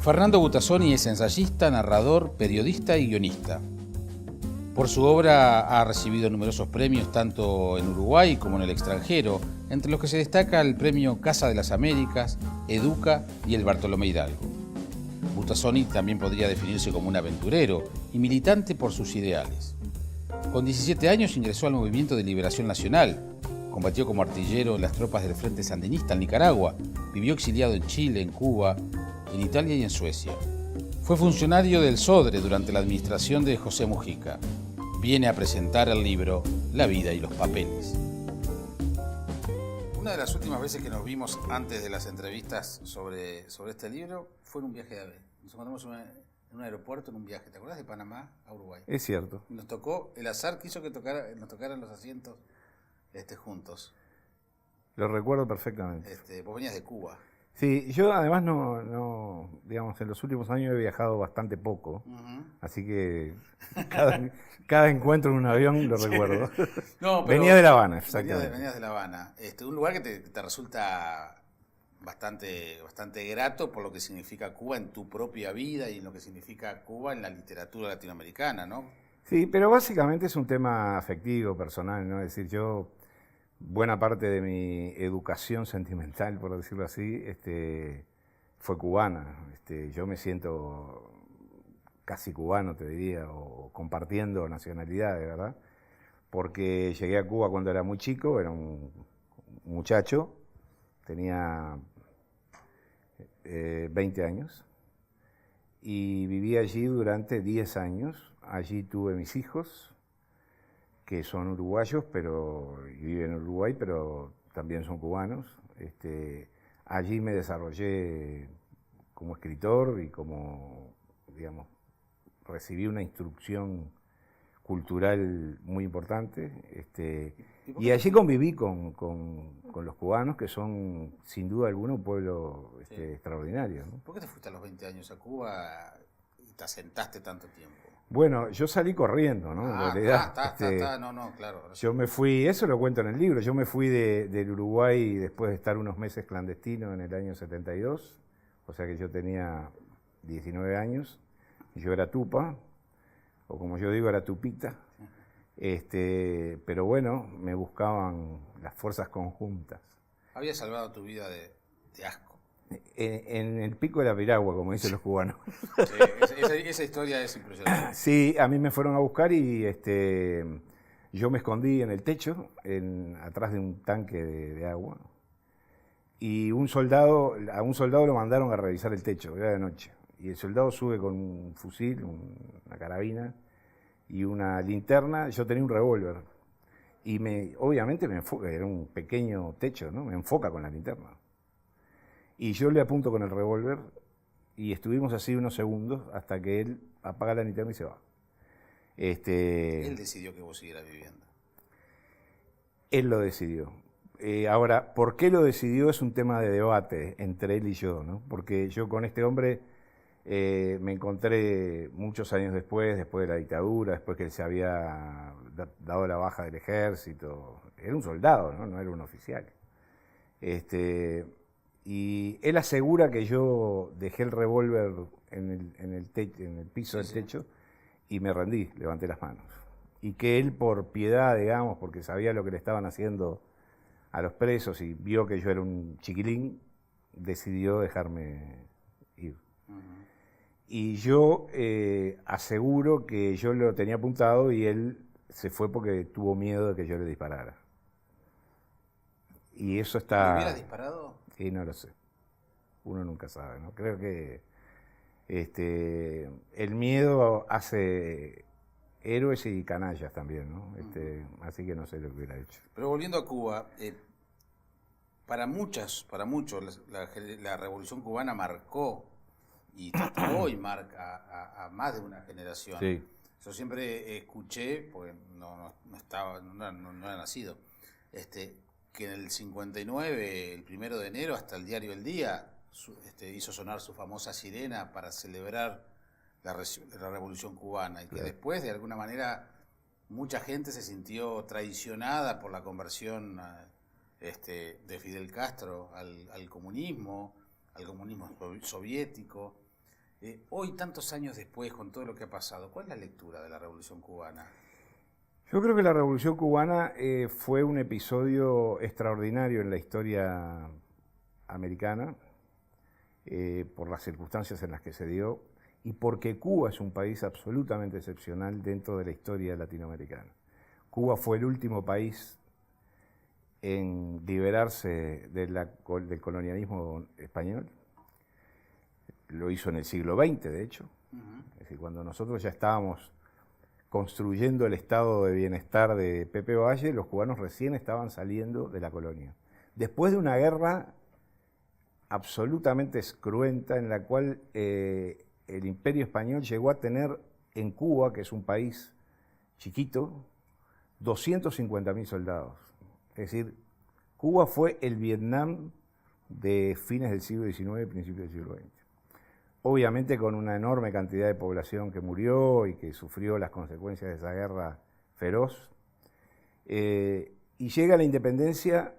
Fernando Butazzoni es ensayista, narrador, periodista y guionista. Por su obra ha recibido numerosos premios tanto en Uruguay como en el extranjero, entre los que se destaca el premio Casa de las Américas, Educa y el Bartolomé Hidalgo. Butazzoni también podría definirse como un aventurero y militante por sus ideales. Con 17 años ingresó al Movimiento de Liberación Nacional, combatió como artillero en las tropas del Frente Sandinista en Nicaragua, vivió exiliado en Chile, en Cuba, en Italia y en Suecia. Fue funcionario del Sodre durante la administración de José Mujica. Viene a presentar el libro La vida y los papeles. Una de las últimas veces que nos vimos antes de las entrevistas sobre este libro fue en un viaje de AVE. Nos encontramos en un aeropuerto, en un viaje. ¿Te acordás de Panamá a Uruguay? Es cierto. Y nos tocó, el azar quiso que nos tocaran los asientos juntos. Lo recuerdo perfectamente. Vos venías de Cuba. Sí, yo además no, digamos, en los últimos años he viajado bastante poco, así que cada encuentro en un avión lo recuerdo. No, venía de La Habana, exactamente. Venías de La Habana. Un lugar que te resulta bastante grato por lo que significa Cuba en tu propia vida y en lo que significa Cuba en la literatura latinoamericana, ¿no? Sí, pero básicamente es un tema afectivo, personal, ¿no? Es decir, buena parte de mi educación sentimental, por decirlo así, fue cubana. Yo me siento casi cubano, te diría, o compartiendo nacionalidad, de verdad, porque llegué a Cuba cuando era muy chico, era un muchacho, tenía 20 años, y viví allí durante 10 años. Allí tuve mis hijos, que son uruguayos, y viven en Uruguay, pero también son cubanos. Allí me desarrollé como escritor y como, digamos, recibí una instrucción cultural muy importante. Y allí conviví con los cubanos, que son, sin duda alguna, un pueblo extraordinario, ¿no? ¿Por qué te fuiste a los 20 años a Cuba y te asentaste tanto tiempo? Bueno, yo salí corriendo, ¿no? En realidad, claro. Yo me fui, eso lo cuento en el libro, yo me fui del Uruguay después de estar unos meses clandestino en el año 72, o sea que yo tenía 19 años, y yo era tupa, o como yo digo, era tupita, pero bueno, me buscaban las fuerzas conjuntas. Había salvado tu vida de asco. En el pico de la piragua, como dicen los cubanos. Sí, esa historia es impresionante. Sí, a mí me fueron a buscar y yo me escondí en el techo, atrás de un tanque de agua. Y a un soldado lo mandaron a revisar el techo, era de noche. Y el soldado sube con un fusil, una carabina y una linterna. Yo tenía un revólver. Y obviamente me enfoca, era un pequeño techo, ¿no? Me enfoca con la linterna. Y yo le apunto con el revólver y estuvimos así unos segundos hasta que él apaga la linterna y se va. Él decidió que vos siguieras viviendo. Él lo decidió. Ahora, ¿por qué lo decidió? Es un tema de debate entre él y yo, ¿no? Porque yo con este hombre me encontré muchos años después de la dictadura, después que él se había dado la baja del ejército. Era un soldado, ¿no? No era un oficial. Y él asegura que yo dejé el revólver en el piso del techo y me rendí, levanté las manos. Y que él, por piedad, digamos, porque sabía lo que le estaban haciendo a los presos y vio que yo era un chiquilín, decidió dejarme ir. Y yo aseguro que yo lo tenía apuntado y él se fue porque tuvo miedo de que yo le disparara. Y eso está... ¿Le hubiera disparado? Sí, no lo sé. Uno nunca sabe, ¿no? Creo que el miedo hace héroes y canallas también, ¿no? Así que no sé lo que hubiera hecho. Pero volviendo a Cuba, para muchos, la Revolución Cubana marcó, y hasta hoy marca a más de una generación. Sí. Yo siempre escuché, porque no era nacido, que en el 59, el 1 de enero, hasta el diario El Día, hizo sonar su famosa sirena para celebrar la Revolución Cubana, y que después, de alguna manera, mucha gente se sintió traicionada por la conversión de Fidel Castro al comunismo soviético. Hoy, tantos años después, con todo lo que ha pasado, ¿cuál es la lectura de la Revolución Cubana? Yo creo que la Revolución Cubana fue un episodio extraordinario en la historia americana, por las circunstancias en las que se dio y porque Cuba es un país absolutamente excepcional dentro de la historia latinoamericana. Cuba fue el último país en liberarse del colonialismo español. Lo hizo en el siglo XX, de hecho. Es decir, cuando nosotros ya estábamos construyendo el estado de bienestar de Pepe Valle, los cubanos recién estaban saliendo de la colonia. Después de una guerra absolutamente cruenta en la cual el Imperio Español llegó a tener en Cuba, que es un país chiquito, 250.000 soldados. Es decir, Cuba fue el Vietnam de fines del siglo XIX y principios del siglo XX. Obviamente con una enorme cantidad de población que murió y que sufrió las consecuencias de esa guerra feroz. Y llega la independencia,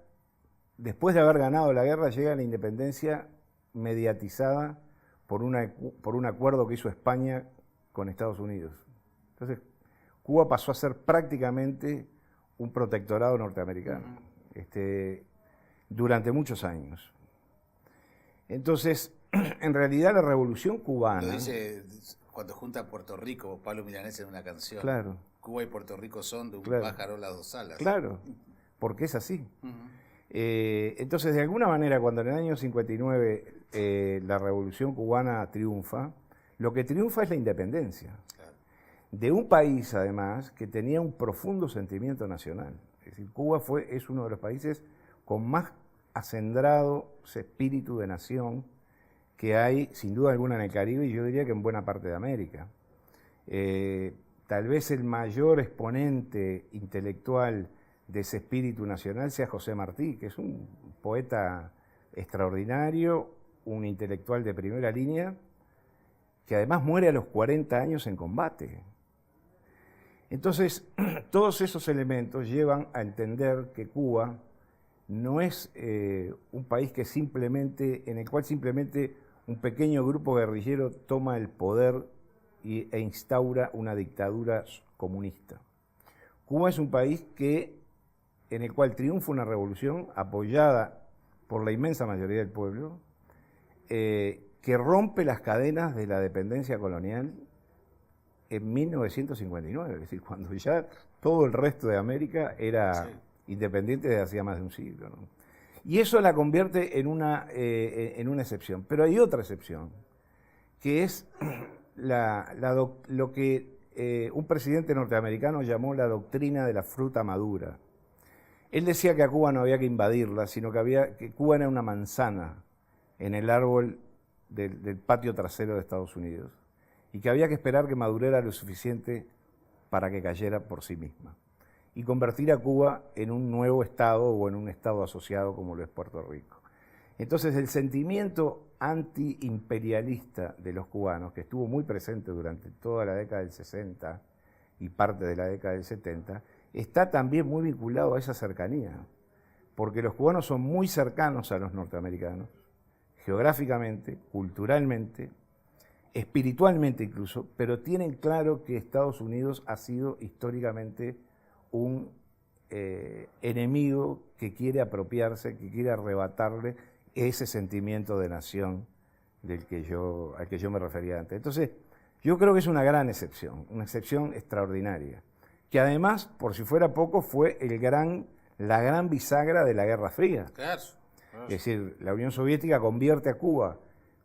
después de haber ganado la guerra, llega la independencia mediatizada por un acuerdo que hizo España con Estados Unidos. Entonces, Cuba pasó a ser prácticamente un protectorado norteamericano durante muchos años. Entonces, en realidad la Revolución Cubana... Lo dice cuando junta a Puerto Rico, Pablo Milanés en una canción. Claro. Cuba y Puerto Rico son de un pájaro las dos alas. Claro, porque es así. Entonces, de alguna manera, cuando en el año 59 la Revolución Cubana triunfa, lo que triunfa es la independencia. Claro. De un país, además, que tenía un profundo sentimiento nacional. Es decir, Cuba es uno de los países con más acendrado espíritu de nación que hay, sin duda alguna, en el Caribe, y yo diría que en buena parte de América. Tal vez el mayor exponente intelectual de ese espíritu nacional sea José Martí, que es un poeta extraordinario, un intelectual de primera línea, que además muere a los 40 años en combate. Entonces, todos esos elementos llevan a entender que Cuba no es un país en el cual simplemente un pequeño grupo guerrillero toma el poder e instaura una dictadura comunista. Cuba es un país en el cual triunfa una revolución apoyada por la inmensa mayoría del pueblo, que rompe las cadenas de la dependencia colonial en 1959, es decir, cuando ya todo el resto de América era independiente desde hacía más de un siglo, ¿no? Y eso la convierte en una excepción. Pero hay otra excepción, que es lo que un presidente norteamericano llamó la doctrina de la fruta madura. Él decía que a Cuba no había que invadirla, sino que Cuba era una manzana en el árbol del patio trasero de Estados Unidos y que había que esperar que madurara lo suficiente para que cayera por sí misma y convertir a Cuba en un nuevo estado o en un estado asociado como lo es Puerto Rico. Entonces el sentimiento antiimperialista de los cubanos, que estuvo muy presente durante toda la década del 60 y parte de la década del 70, está también muy vinculado a esa cercanía, porque los cubanos son muy cercanos a los norteamericanos, geográficamente, culturalmente, espiritualmente incluso, pero tienen claro que Estados Unidos ha sido históricamente un enemigo que quiere apropiarse, que quiere arrebatarle ese sentimiento de nación al que yo me refería antes. Entonces, yo creo que es una gran excepción, una excepción extraordinaria, que además, por si fuera poco, fue la gran bisagra de la Guerra Fría. Claro. Es decir, la Unión Soviética convierte a Cuba,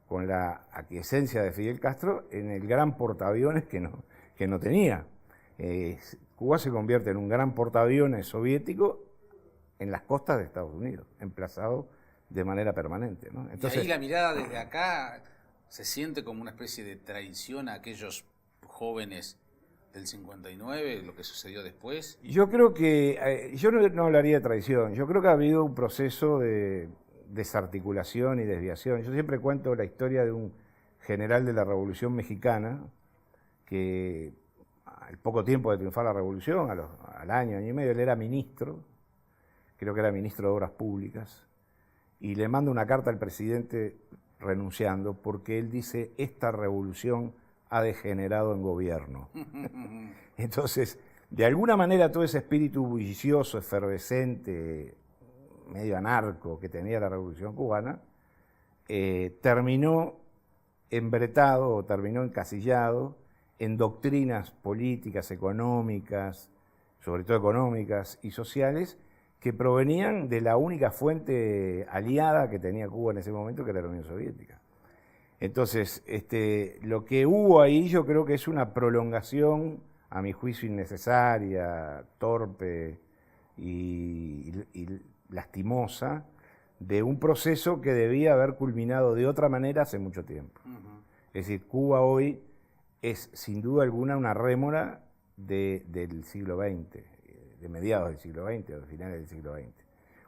con la aquiescencia de Fidel Castro, en el gran portaaviones que no tenía. Cuba se convierte en un gran portaaviones soviético en las costas de Estados Unidos, emplazado de manera permanente, ¿no? Entonces, y ahí la mirada desde acá se siente como una especie de traición a aquellos jóvenes del 59, lo que sucedió después. Yo creo que, yo no hablaría de traición, yo creo que ha habido un proceso de desarticulación y desviación. Yo siempre cuento la historia de un general de la Revolución Mexicana que al poco tiempo de triunfar la revolución, al año y medio, él era ministro, creo que era ministro de Obras Públicas, y le manda una carta al presidente renunciando porque él dice, esta revolución ha degenerado en gobierno. Entonces, de alguna manera todo ese espíritu bullicioso, efervescente, medio anarco que tenía la revolución cubana, terminó embretado o terminó encasillado en doctrinas políticas, económicas, sobre todo económicas y sociales, que provenían de la única fuente aliada que tenía Cuba en ese momento, que era la Unión Soviética. Entonces, lo que hubo ahí yo creo que es una prolongación, a mi juicio es torpe y lastimosa, de un proceso que debía haber culminado de otra manera hace mucho tiempo. Es decir, Cuba hoy es sin duda alguna una rémora del siglo XX, de mediados del siglo XX o de finales del siglo XX,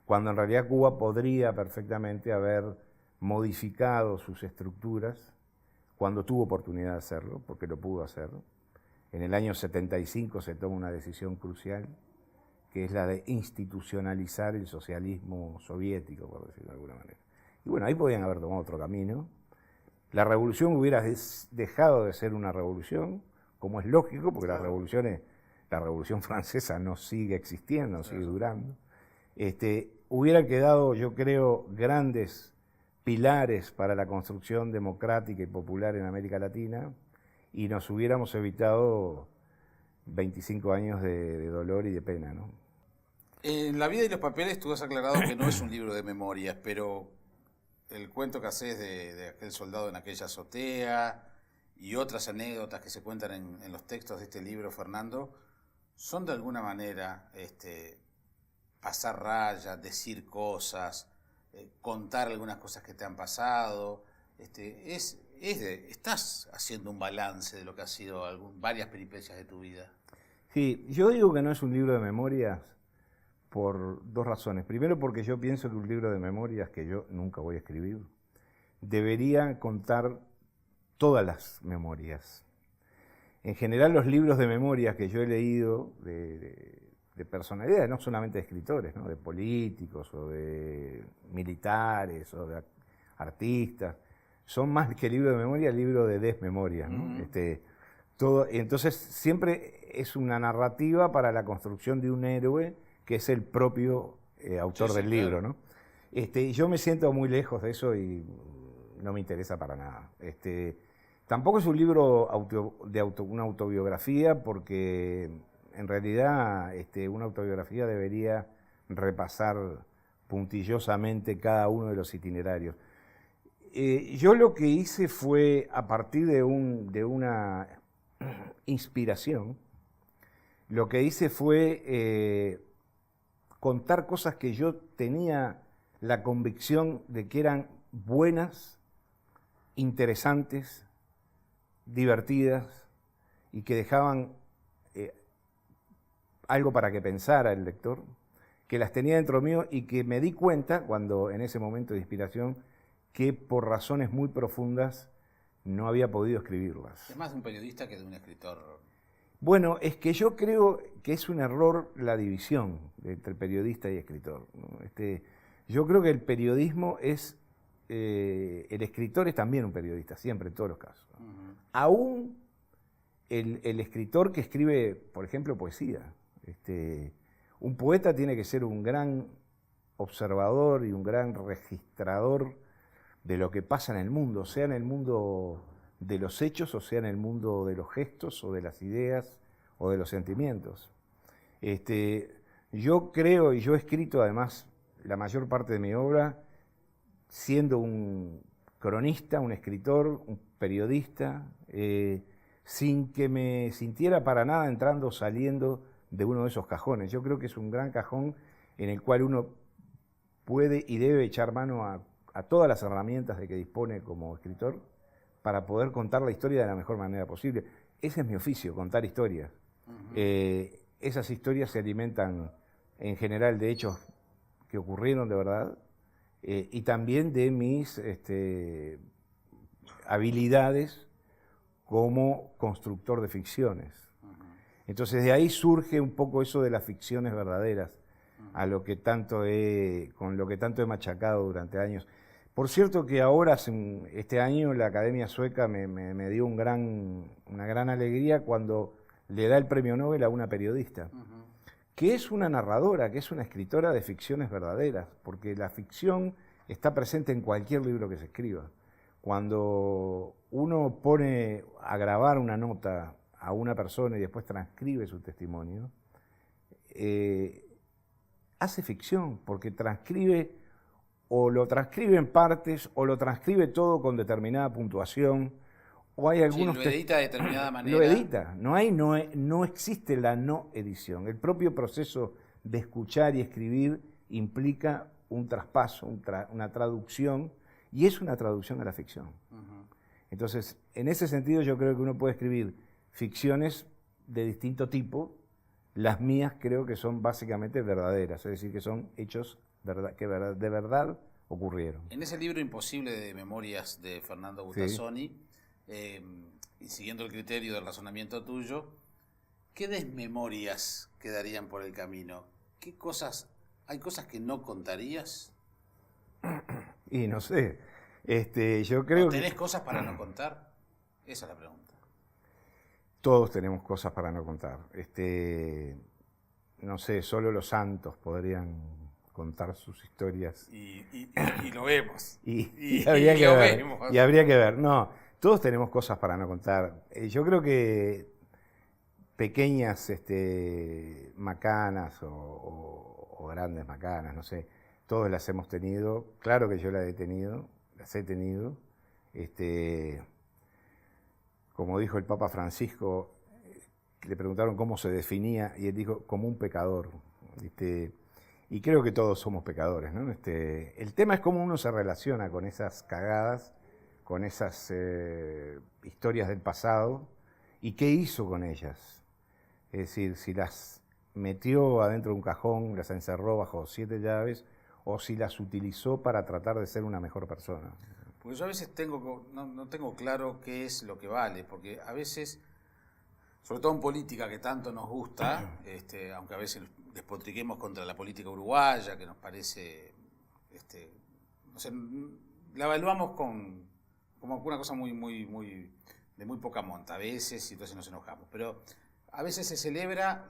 cuando en realidad Cuba podría perfectamente haber modificado sus estructuras cuando tuvo oportunidad de hacerlo, porque lo pudo hacer. En el año 75 se toma una decisión crucial, que es la de institucionalizar el socialismo soviético, por decirlo de alguna manera. Y bueno, ahí podían haber tomado otro camino. La revolución hubiera dejado de ser una revolución, como es lógico, porque la Revolución Francesa no sigue existiendo, no sigue durando. Hubieran quedado, yo creo, grandes pilares para la construcción democrática y popular en América Latina, y nos hubiéramos evitado 25 años de dolor y de pena, ¿no? En La vida y los papeles tú has aclarado que no es un libro de memorias, pero el cuento que haces de aquel soldado en aquella azotea y otras anécdotas que se cuentan en los textos de este libro, Fernando, son de alguna manera pasar raya, decir cosas, contar algunas cosas que te han pasado. Estás haciendo un balance de lo que ha sido varias peripecias de tu vida. Sí, yo digo que no es un libro de memorias por dos razones. Primero, porque yo pienso que un libro de memorias, que yo nunca voy a escribir, debería contar todas las memorias. En general, los libros de memorias que yo he leído de personalidades, no solamente de escritores, ¿no? De políticos o de militares o de artistas, son más que libro de memoria, libro de desmemoria, ¿no? Entonces siempre es una narrativa para la construcción de un héroe que es el propio autor del libro, ¿no? Yo me siento muy lejos de eso y no me interesa para nada. Tampoco es un libro una autobiografía, porque en realidad una autobiografía debería repasar puntillosamente cada uno de los itinerarios. Yo lo que hice fue, a partir de una inspiración, lo que hice fue contar cosas que yo tenía la convicción de que eran buenas, interesantes, divertidas y que dejaban algo para que pensara el lector, que las tenía dentro mío y que me di cuenta, cuando en ese momento de inspiración, que por razones muy profundas no había podido escribirlas. Es más de un periodista que de un escritor. Bueno, es que yo creo que es un error la división entre periodista y escritor, ¿no? Yo creo que el periodismo es... el escritor es también un periodista, siempre, en todos los casos. Aún el escritor que escribe, por ejemplo, poesía. Un poeta tiene que ser un gran observador y un gran registrador de lo que pasa en el mundo, sea en el mundo de los hechos, o sea en el mundo de los gestos, o de las ideas, o de los sentimientos. Yo creo, y yo he escrito además la mayor parte de mi obra, siendo un cronista, un escritor, un periodista, sin que me sintiera para nada entrando o saliendo de uno de esos cajones. Yo creo que es un gran cajón en el cual uno puede y debe echar mano a todas las herramientas de que dispone como escritor para poder contar la historia de la mejor manera posible. Ese es mi oficio, contar historias. Esas historias se alimentan en general de hechos que ocurrieron de verdad, y también de mis habilidades como constructor de ficciones. Entonces de ahí surge un poco eso de las ficciones verdaderas, a lo que con lo que tanto he machacado durante años. Por cierto que ahora, este año, la Academia Sueca me dio una gran alegría cuando le da el premio Nobel a una periodista, que es una narradora, que es una escritora de ficciones verdaderas, porque la ficción está presente en cualquier libro que se escriba. Cuando uno pone a grabar una nota a una persona y después transcribe su testimonio, hace ficción, porque transcribe, o lo transcribe en partes, o lo transcribe todo con determinada puntuación, o hay algunos... Sí, lo edita de determinada manera. Lo edita, no existe la no edición. El propio proceso de escuchar y escribir implica un traspaso, una traducción, y es una traducción a la ficción. Entonces, en ese sentido yo creo que uno puede escribir ficciones de distinto tipo. Las mías creo que son básicamente verdaderas, es decir, que son hechos que de verdad ocurrieron. En ese libro Imposible de Memorias de Fernando Butazzoni, y siguiendo el criterio del razonamiento tuyo, ¿qué desmemorias quedarían por el camino? ¿Hay cosas que no contarías? Y no sé, yo creo ¿Tenés cosas para no contar? Esa es la pregunta. Todos tenemos cosas para no contar. No sé, solo los santos podrían contar sus historias. Y lo vemos. Y habría que ver. No, todos tenemos cosas para no contar. Yo creo que pequeñas macanas o grandes macanas, no sé, todos las hemos tenido. Claro que yo las he tenido. Como dijo el Papa Francisco, le preguntaron cómo se definía y él dijo, como un pecador. Y creo que todos somos pecadores, ¿no? El tema es cómo uno se relaciona con esas cagadas, con esas historias del pasado y qué hizo con ellas. Es decir, si las metió adentro de un cajón, las encerró bajo 7 llaves o si las utilizó para tratar de ser una mejor persona. Porque yo a veces no tengo claro qué es lo que vale, porque a veces, sobre todo en política que tanto nos gusta, aunque a veces despotriquemos contra la política uruguaya, que nos parece, no sé, la evaluamos como una cosa de muy poca monta a veces, y entonces nos enojamos. Pero a veces se celebra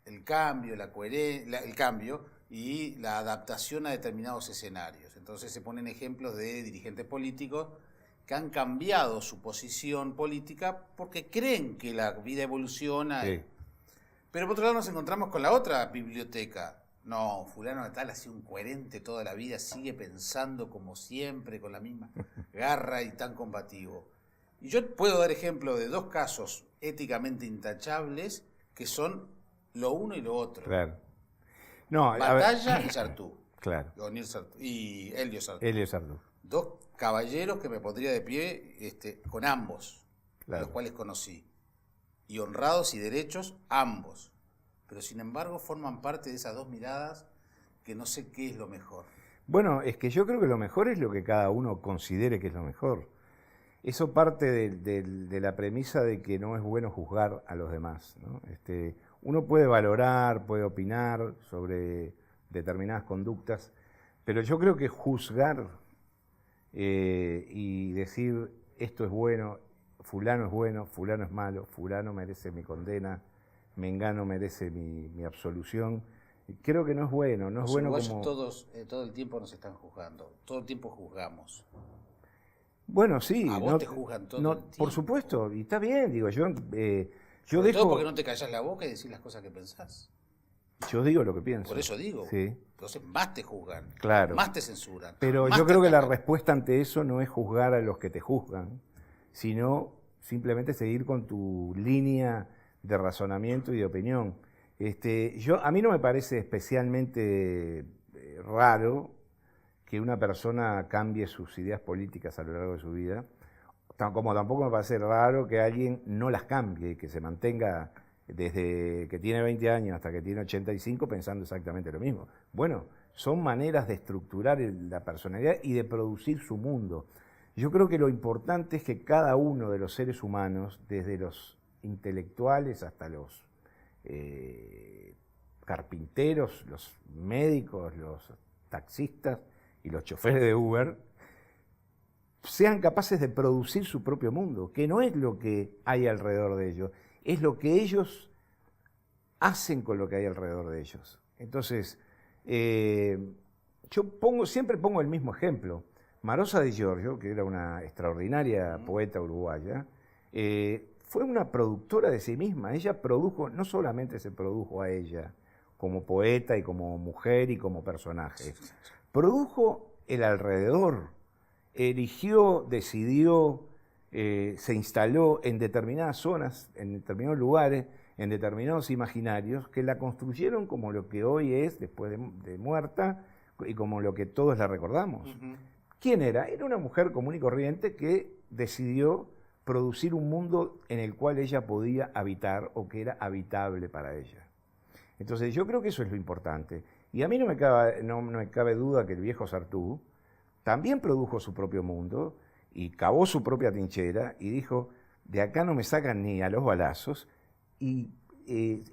el cambio, el cambio y la adaptación a determinados escenarios. Entonces se ponen ejemplos de dirigentes políticos que han cambiado su posición política porque creen que la vida evoluciona. Sí. Pero por otro lado nos encontramos con la otra biblioteca. No, fulano de tal ha sido un coherente toda la vida, sigue pensando como siempre, con la misma garra y tan combativo. Y yo puedo dar ejemplo de 2 casos éticamente intachables que son lo uno y lo otro. Claro. No, Batalla y Sartú. Claro. Y Elio Sartú. Elio Sartú. 2 caballeros que me pondría de pie con ambos, claro, los cuales conocí. Y honrados y derechos, ambos. Pero sin embargo forman parte de esas 2 miradas que no sé qué es lo mejor. Bueno, es que yo creo que lo mejor es lo que cada uno considere que es lo mejor. Eso parte de la premisa de que no es bueno juzgar a los demás, ¿no? Uno puede valorar, puede opinar sobre determinadas conductas, pero yo creo que juzgar y decir esto es bueno, fulano es malo, fulano merece mi condena, mengano merece mi absolución, creo que no es bueno. No es bueno como... todos todo el tiempo nos están juzgando, todo el tiempo juzgamos. Bueno, sí. A vos te juzgan todo el tiempo. Por supuesto, y está bien, digo, yo Sobre todo porque no te callás la boca y decís las cosas que pensás. Yo digo lo que pienso. Por eso digo. Sí. Entonces más te juzgan, claro, más te censuran. Pero yo creo que la respuesta ante eso no es juzgar a los que te juzgan, sino simplemente seguir con tu línea de razonamiento y de opinión. A mí no me parece especialmente raro que una persona cambie sus ideas políticas a lo largo de su vida, como tampoco me parece raro que alguien no las cambie y que se mantenga desde que tiene 20 años hasta que tiene 85 pensando exactamente lo mismo. Bueno, son maneras de estructurar la personalidad y de producir su mundo. Yo creo que lo importante es que cada uno de los seres humanos, desde los intelectuales hasta los carpinteros, los médicos, los taxistas y los choferes de Uber, sean capaces de producir su propio mundo, que no es lo que hay alrededor de ellos, es lo que ellos hacen con lo que hay alrededor de ellos. Entonces, yo siempre pongo el mismo ejemplo. Marosa Di Giorgio, que era una extraordinaria poeta uruguaya, fue una productora de sí misma. Ella produjo, no solamente se produjo a ella como poeta y como mujer y como personaje, produjo el alrededor. Eligió, decidió, se instaló en determinadas zonas, en determinados lugares, en determinados imaginarios, que la construyeron como lo que hoy es, después de muerta, y como lo que todos la recordamos. ¿Quién era? Era una mujer común y corriente que decidió producir un mundo en el cual ella podía habitar o que era habitable para ella. Entonces yo creo que eso es lo importante. Y a mí no me cabe duda que el viejo Sartú también produjo su propio mundo y cavó su propia trinchera y dijo, de acá no me sacan ni a los balazos, y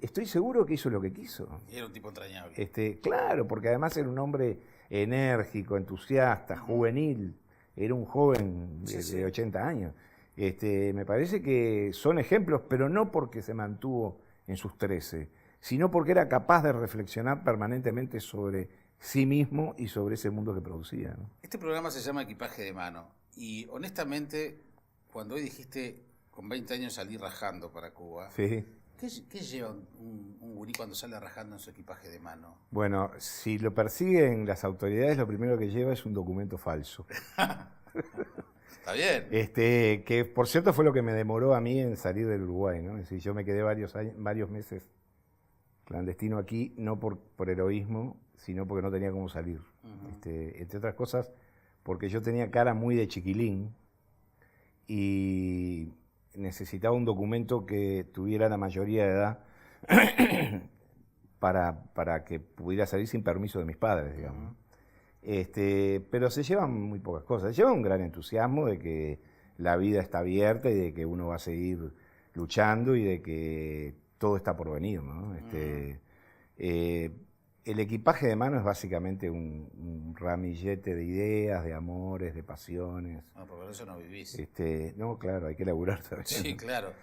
estoy seguro que hizo lo que quiso. Y era un tipo entrañable. Claro, porque además era un hombre enérgico, entusiasta, juvenil, era un joven de 80 años. Me parece que son ejemplos, pero no porque se mantuvo en sus 13, sino porque era capaz de reflexionar permanentemente sobre sí mismo y sobre ese mundo que producía, ¿no? Este programa se llama Equipaje de Mano, y honestamente, cuando hoy dijiste, con 20 años salí rajando para Cuba, sí. ¿Qué lleva un gurí cuando sale rajando en su equipaje de mano? Bueno, si lo persiguen las autoridades, lo primero que lleva es un documento falso. Está bien. Que por cierto fue lo que me demoró a mí en salir del Uruguay, ¿no? Es decir, yo me quedé varios meses clandestino aquí, no por heroísmo, sino porque no tenía cómo salir. Entre otras cosas, porque yo tenía cara muy de chiquilín y necesitaba un documento que tuviera la mayoría de edad para que pudiera salir sin permiso de mis padres, digamos. Pero se llevan muy pocas cosas. Se lleva un gran entusiasmo de que la vida está abierta y de que uno va a seguir luchando y de que todo está por venir, ¿no? El equipaje de mano es básicamente un ramillete de ideas, de amores, de pasiones. No, por eso no vivís. No, claro, hay que laburar también. Sí, claro.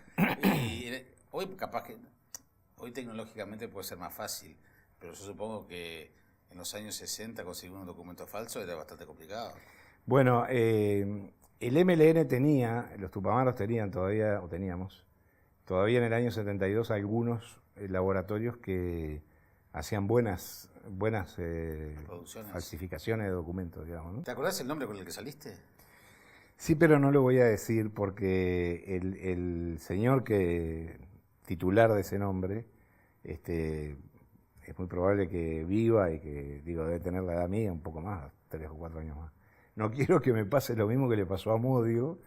Y hoy capaz que, hoy tecnológicamente puede ser más fácil, pero yo supongo que en los años 60 conseguir un documento falso era bastante complicado. Bueno, el MLN los Tupamaros tenían todavía, o teníamos, todavía en el año 72 algunos laboratorios que hacían buenas falsificaciones de documentos, digamos, ¿no? ¿Te acordás el nombre con el que saliste? Sí, pero no lo voy a decir porque el señor titular de ese nombre, es muy probable que viva y que, debe tener la edad mía, un poco más, 3 o 4 años más. No quiero que me pase lo mismo que le pasó a Modio,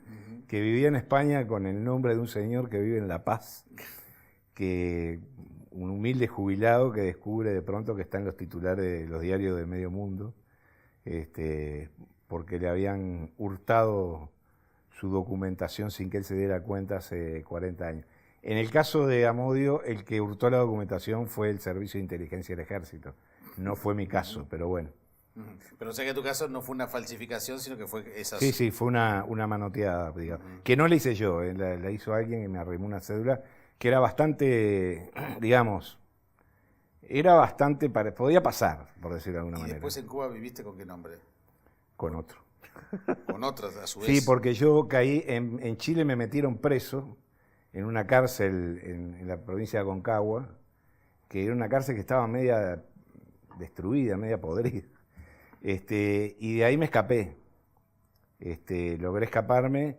que vivía en España con el nombre de un señor que vive en La Paz, que un humilde jubilado que descubre de pronto que está en los titulares de los diarios de medio mundo, porque le habían hurtado su documentación sin que él se diera cuenta hace 40 años. En el caso de Amodio, el que hurtó la documentación fue el Servicio de Inteligencia del Ejército. No fue mi caso, pero bueno. Pero o sea que tu caso no fue una falsificación, sino que fue esa... Sí, fue una manoteada, digamos. Que no la hice yo, la hizo alguien y me arrimó una cédula que era bastante, digamos, podía pasar, por decirlo de alguna manera. ¿Y después en Cuba viviste con qué nombre? Con otro. Con otro, a su vez. Sí, porque yo caí, en Chile me metieron preso en una cárcel en la provincia de Aconcagua, que era una cárcel que estaba media destruida, media podrida. Y de ahí me escapé. Logré escaparme,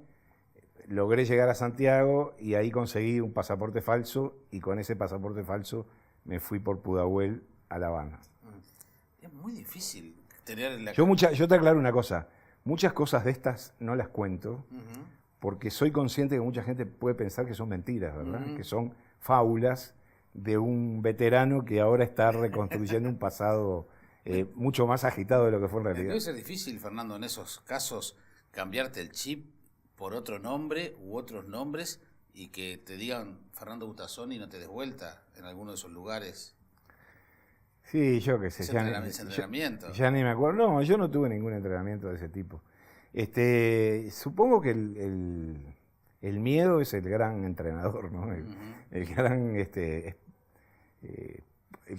logré llegar a Santiago y ahí conseguí un pasaporte falso y con ese pasaporte falso me fui por Pudahuel a La Habana. Es muy difícil tener la... Yo te aclaro una cosa, muchas cosas de estas no las cuento porque soy consciente que mucha gente puede pensar que son mentiras, ¿verdad? Que son fábulas de un veterano que ahora está reconstruyendo un pasado mucho más agitado de lo que fue en realidad. Debe ser difícil, Fernando, en esos casos cambiarte el chip por otro nombre u otros nombres y que te digan Fernando Butazón y no te des vuelta en alguno de esos lugares. Sí, yo qué sé. Ese entrenamiento. Ya ni me acuerdo. No, yo no tuve ningún entrenamiento de ese tipo. Supongo que el miedo es el gran entrenador, ¿no? El gran, el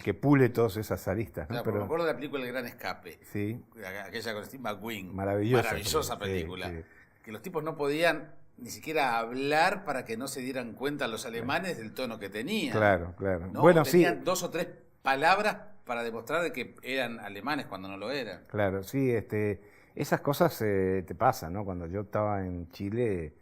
que pule todas esas aristas, ¿no? Claro, pero me acuerdo de la película El Gran Escape. Sí. Aquella con Steve McQueen. Maravillosa película. Sí. Que los tipos no podían ni siquiera hablar para que no se dieran cuenta los alemanes del tono que tenían. Claro, claro. ¿No? Bueno, tenían 2 o 3 palabras para demostrar de que eran alemanes cuando no lo eran. Claro, sí, esas cosas te pasan, ¿no? Cuando yo estaba en Chile,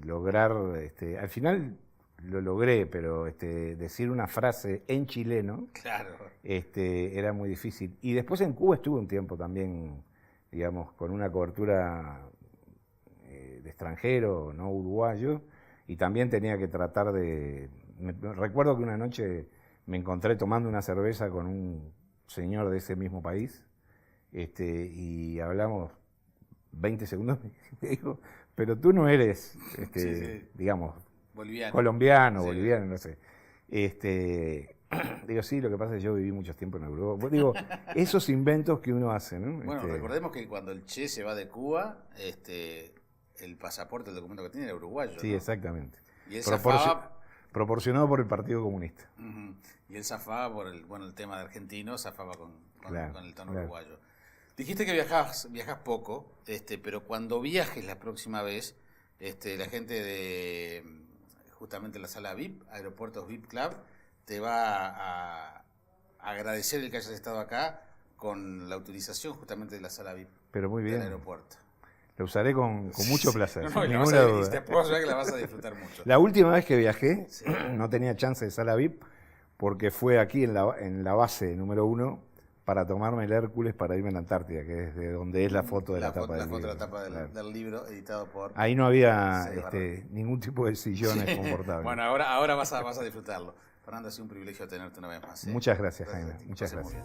lograr, al final lo logré, pero decir una frase en chileno, claro, era muy difícil. Y después en Cuba estuve un tiempo también, digamos, con una cobertura de extranjero, no uruguayo, y también tenía que tratar recuerdo que una noche me encontré tomando una cerveza con un señor de ese mismo país, y hablamos 20 segundos, me dijo, pero tú no eres, digamos, colombiano, sí, boliviano, no sé. Digo, sí, lo que pasa es que yo viví mucho tiempo en Europa. Digo, esos inventos que uno hace, ¿no? Bueno, recordemos que cuando el Che se va de Cuba, el pasaporte, el documento que tiene era uruguayo, sí, ¿no? Exactamente. Y él zafaba... Proporcionado por el Partido Comunista. Y él zafaba por el tema de argentino, zafaba con el tono uruguayo. Dijiste que viajas poco, pero cuando viajes la próxima vez, la gente de justamente la sala VIP, Aeropuertos VIP Club, te va a agradecer el que hayas estado acá con la utilización justamente de la sala VIP. Pero muy bien. Del aeropuerto. Lo usaré con mucho placer, sin ninguna duda. Te puedo asegurar que la vas a disfrutar mucho. La última vez que viajé, no tenía chance de sala VIP, porque fue aquí en la base número 1 para tomarme el Hércules para irme a la Antártida, que es de donde es la foto de la tapa del libro. La foto de la tapa del libro, editado por... Ahí no había ningún tipo de sillones confortables. Bueno, ahora vas a disfrutarlo. Fernando, ha sido un privilegio tenerte una vez más. Muchas gracias, Jaime. Muchas gracias.